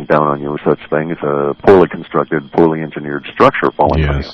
down on you, such thing as a poorly constructed, poorly engineered structure falling on you.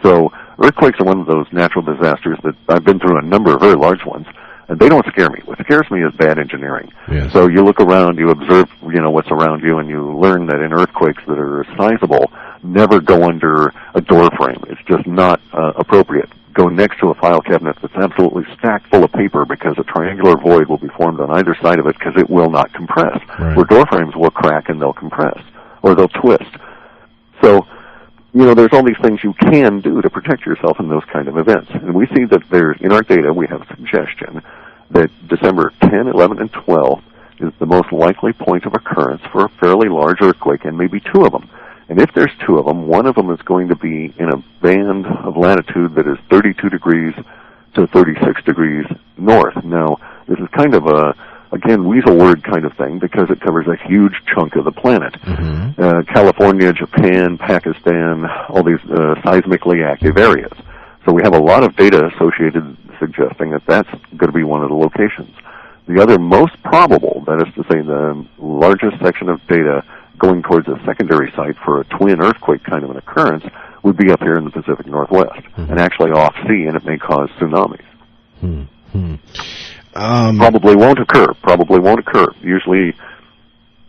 So earthquakes are one of those natural disasters that I've been through a number of very large ones, and they don't scare me. What scares me is bad engineering. Yes. So you look around, you observe, what's around you, and you learn that in earthquakes that are sizable, never go under a door frame. It's just not appropriate. Go next to a file cabinet that's absolutely stacked full of paper, because a triangular void will be formed on either side of it because it will not compress. Right. Where door frames will crack and they'll compress, or they'll twist. So, there's all these things you can do to protect yourself in those kind of events. And we see that in our data, we have a suggestion that December 10, 11, and 12 is the most likely point of occurrence for a fairly large earthquake, and maybe two of them. And if there's two of them, one of them is going to be in a band of latitude that is 32 degrees to 36 degrees north. Now, this is kind of again, weasel word kind of thing, because it covers a huge chunk of the planet. Mm-hmm. California, Japan, Pakistan, all these seismically active areas. So we have a lot of data associated suggesting that that's going to be one of the locations. The other most probable, that is to say the largest section of data going towards a secondary site for a twin earthquake kind of an occurrence, would be up here in the Pacific Northwest, and actually off sea, and it may cause tsunamis. Probably won't occur. Usually,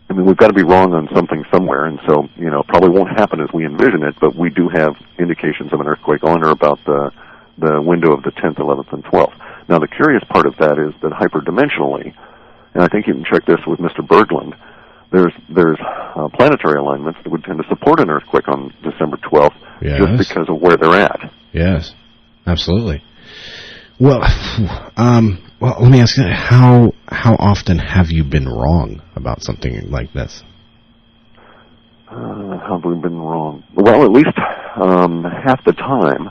we've got to be wrong on something somewhere, and so, probably won't happen as we envision it, but we do have indications of an earthquake on or about the window of the 10th, 11th, and 12th. Now, the curious part of that is that hyperdimensionally, and I think you can check this with Mr. Berglund, there's planetary alignments that would tend to support an earthquake on December 12th, just because of where they're at. Yes, absolutely. Well, let me ask you, how often have you been wrong about something like this? How have we been wrong? Well, at least half the time,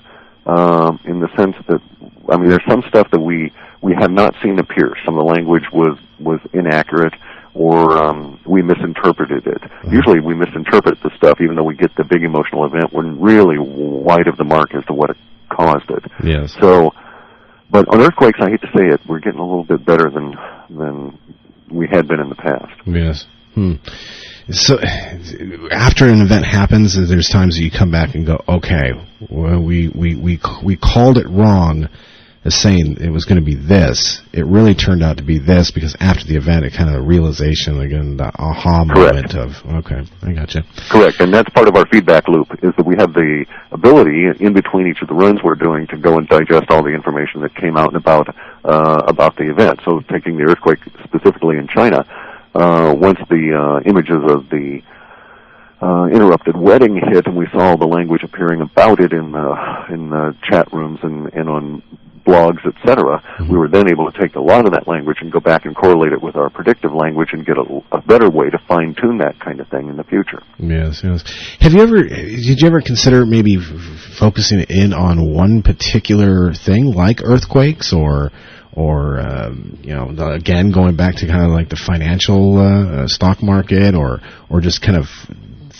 in the sense that, there's some stuff that we have not seen appear. Some of the language was inaccurate, or we misinterpreted it. Usually we misinterpret the stuff, even though we get the big emotional event, we're really wide of the mark as to what caused it. Yes. So, but on earthquakes, I hate to say it, we're getting a little bit better than we had been in the past. Yes. So, after an event happens, there's times that you come back and go, okay, well, we called it wrong, as saying it was going to be this. It really turned out to be this, because after the event, it kind of the realization, again, the aha moment of, okay, I gotcha. Correct, and that's part of our feedback loop, is that we have the ability in between each of the runs we're doing to go and digest all the information that came out and about the event. So taking the earthquake specifically in China, once the images of the interrupted wedding hit, and we saw the language appearing about it in the chat rooms and on blogs, etc., we were then able to take a lot of that language and go back and correlate it with our predictive language and get a better way to fine-tune that kind of thing in the future. Yes. Did you ever consider maybe focusing in on one particular thing, like earthquakes, or again, going back to kind of like the financial stock market, or just kind of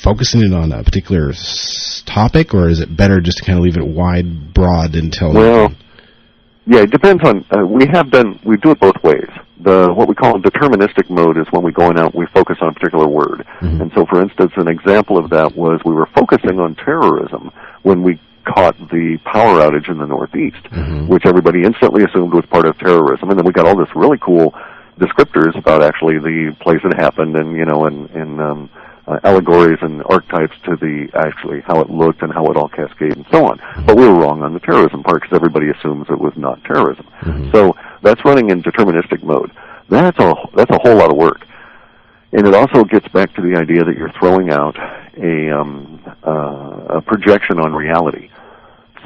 focusing it on a particular topic, or is it better just to kind of leave it broad until... Well, yeah, it depends on, we do it both ways. What we call a deterministic mode is when we go out and we focus on a particular word. And so, for instance, an example of that was we were focusing on terrorism when we caught the power outage in the Northeast, which everybody instantly assumed was part of terrorism. And then we got all this really cool descriptors about actually the place it happened, and, allegories and archetypes to actually how it looked and how it all cascaded and so on. But we were wrong on the terrorism part, because everybody assumes it was not terrorism. So that's running in deterministic mode. That's a whole lot of work. And it also gets back to the idea that you're throwing out a projection on reality.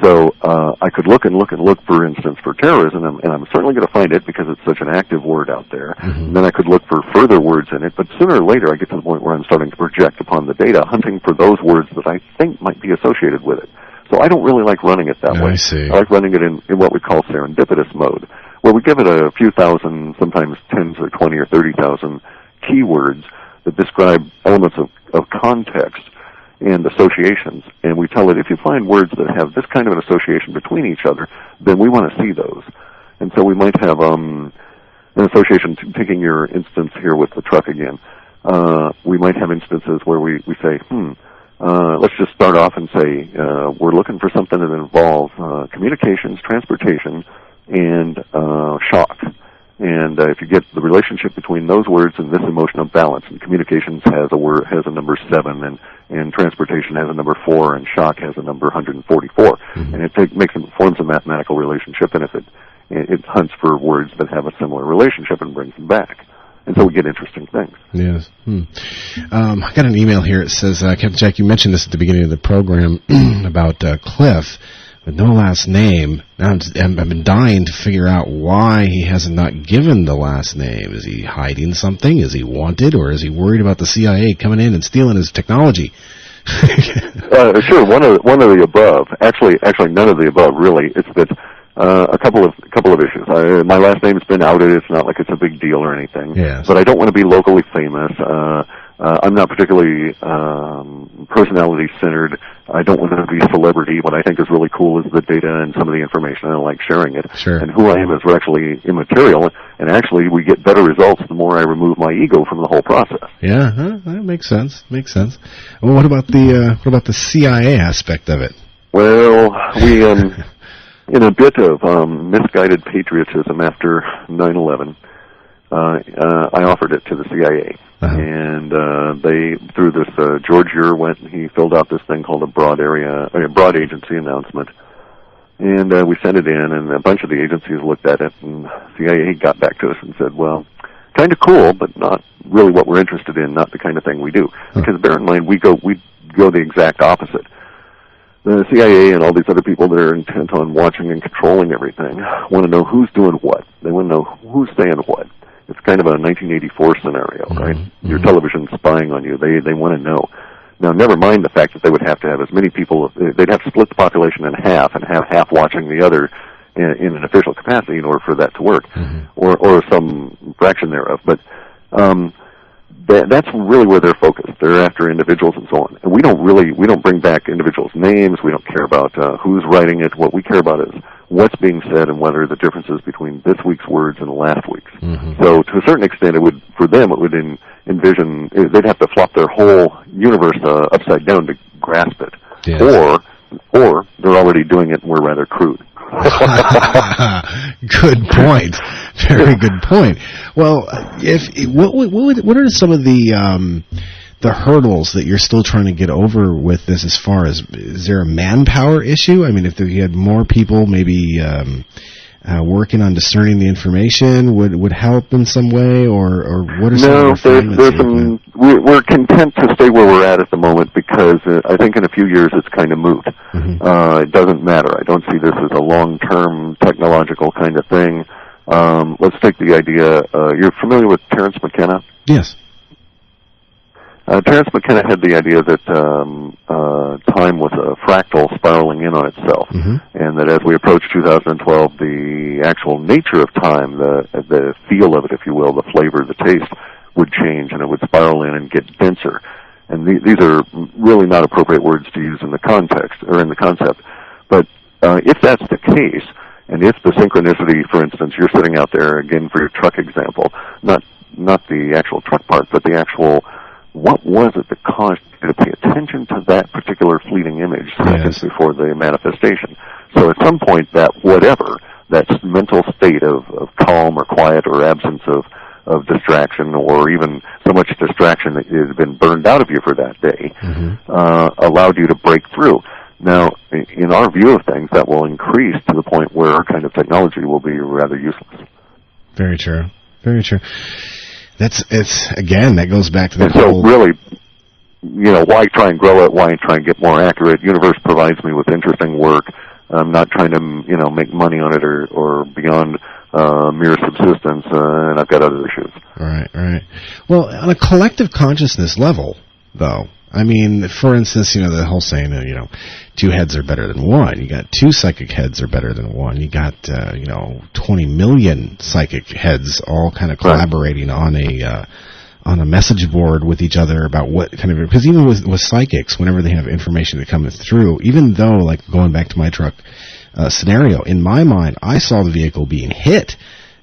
So I could look, for instance, for terrorism, and I'm certainly going to find it because it's such an active word out there. And then I could look for further words in it, but sooner or later I get to the point where I'm starting to project upon the data, hunting for those words that I think might be associated with it. So I don't really like running it that way. I see. I like running it in what we call serendipitous mode, where we give it a few thousand, sometimes tens or 20 or 30,000 keywords that describe elements of context and associations, and we tell it, if you find words that have this kind of an association between each other, then we want to see those. And so we might have an association, taking your instance here with the truck again, we might have instances where we say, let's just start off and say, we're looking for something that involves communications, transportation, and shock. And if you get the relationship between those words and this emotional balance, and communications has a number 7, and transportation has a number 4, and shock has a number 144, and it forms a mathematical relationship, and if it hunts for words that have a similar relationship and brings them back. And so we get interesting things. Yes. I got an email here. It says, Captain Jack, you mentioned this at the beginning of the program about Clif with no last name. Now I've been dying to figure out why he hasn't not given the last name. Is he hiding something? Is he wanted? Or is he worried about the CIA coming in and stealing his technology? Sure, one of the above. Actually, none of the above, really. It's that a couple of issues. My last name's been outed. It's not like it's a big deal or anything. Yes. But I don't want to be locally famous. I'm not particularly personality-centered. I don't want to be a celebrity. What I think is really cool is the data and some of the information. I like sharing it. Sure. And who I am is actually immaterial. And actually, we get better results the more I remove my ego from the whole process. Yeah, that makes sense. Makes sense. Well, what about the CIA aspect of it? Well, we in a bit of misguided patriotism after 9/11. I offered it to the CIA, and they, through this, George Ure went and he filled out this thing called a broad agency announcement, and we sent it in, and a bunch of the agencies looked at it, and CIA got back to us and said, well, kind of cool, but not really what we're interested in, not the kind of thing we do. Because bear in mind, we go the exact opposite. The CIA and all these other people that are intent on watching and controlling everything want to know who's doing what. They want to know who's saying what. It's kind of a 1984 scenario, right? Your television's spying on you. They want to know. Now, never mind the fact that they would have to have as many people. They'd have to split the population in half and have half watching the other in an official capacity in order for that to work, or some fraction thereof. But that's really where they're focused. They're after individuals and so on. And we don't bring back individuals' names. We don't care about who's writing it. What we care about is what's being said and whether the differences between this week's words and last week's. So to a certain extent, it would envision, they'd have to flop their whole universe upside down to grasp it. Yes. Or they're already doing it and we're rather crude. Good point. Very good point. Well, what are some of the hurdles that you're still trying to get over with this? As far as, is there a manpower issue? I mean, if you had more people, maybe working on discerning the information would help in some way, or what are some of the we're content to stay where we're at the moment because I think in a few years it's kind of moot. It doesn't matter. I don't see this as a long-term technological kind of thing. Let's take the idea, you're familiar with Terence McKenna? Yes. Terence McKenna had the idea that time was a fractal spiraling in on itself, and that as we approach 2012, the actual nature of time, the feel of it, if you will, the flavor, the taste, would change, and it would spiral in and get denser. And these are really not appropriate words to use in the context, or in the concept. But if that's the case, and if the synchronicity, for instance, you're sitting out there, again, for your truck example, not the actual truck part, but the actual, what was it that caused you to pay attention to that particular fleeting image seconds before the manifestation? So at some point, that whatever, that mental state of calm or quiet or absence of distraction, or even so much distraction that it had been burned out of you for that day, allowed you to break through. Now, in our view of things, that will increase to the point where our kind of technology will be rather useless. Very true. Very true. That goes back to the whole... So really, why try and grow it? Why try and get more accurate? Universe provides me with interesting work. I'm not trying to, make money on it or beyond mere subsistence, and I've got other issues. Right. Well, on a collective consciousness level, though, I mean, for instance, the whole saying, two heads are better than one. You got two psychic heads are better than one. You got, 20 million psychic heads all kind of collaborating on a message board with each other about what kind of, because even with psychics, whenever they have information that comes through, even though, like going back to my truck scenario, in my mind, I saw the vehicle being hit,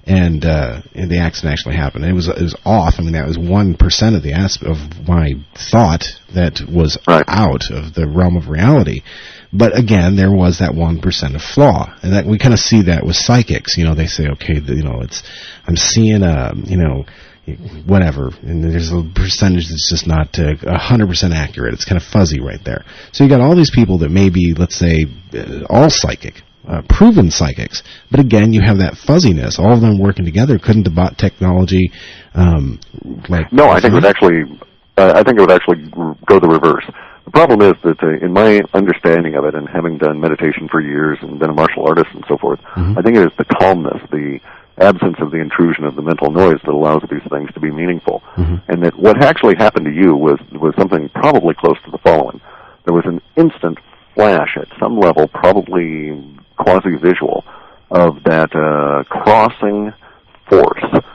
and the accident actually happened. It was off. I mean, that was 1% of of my thought that was out of the realm of reality. But again, there was that 1% of flaw, and that we kind of see that with psychics. They say, okay, I'm seeing whatever, and there's a percentage that's just not 100% accurate. It's kind of fuzzy right there. So you got all these people that may be, let's say, all psychic, proven psychics, but again, you have that fuzziness. All of them working together. Couldn't the bot technology No, I think it would actually go the reverse. The problem is that in my understanding of it, and having done meditation for years and been a martial artist and so forth, I think it is the calmness, the absence of the intrusion of the mental noise that allows these things to be meaningful. And that what actually happened to you was something probably close to the following. There was an instant flash at some level, probably quasi-visual, of that crossing force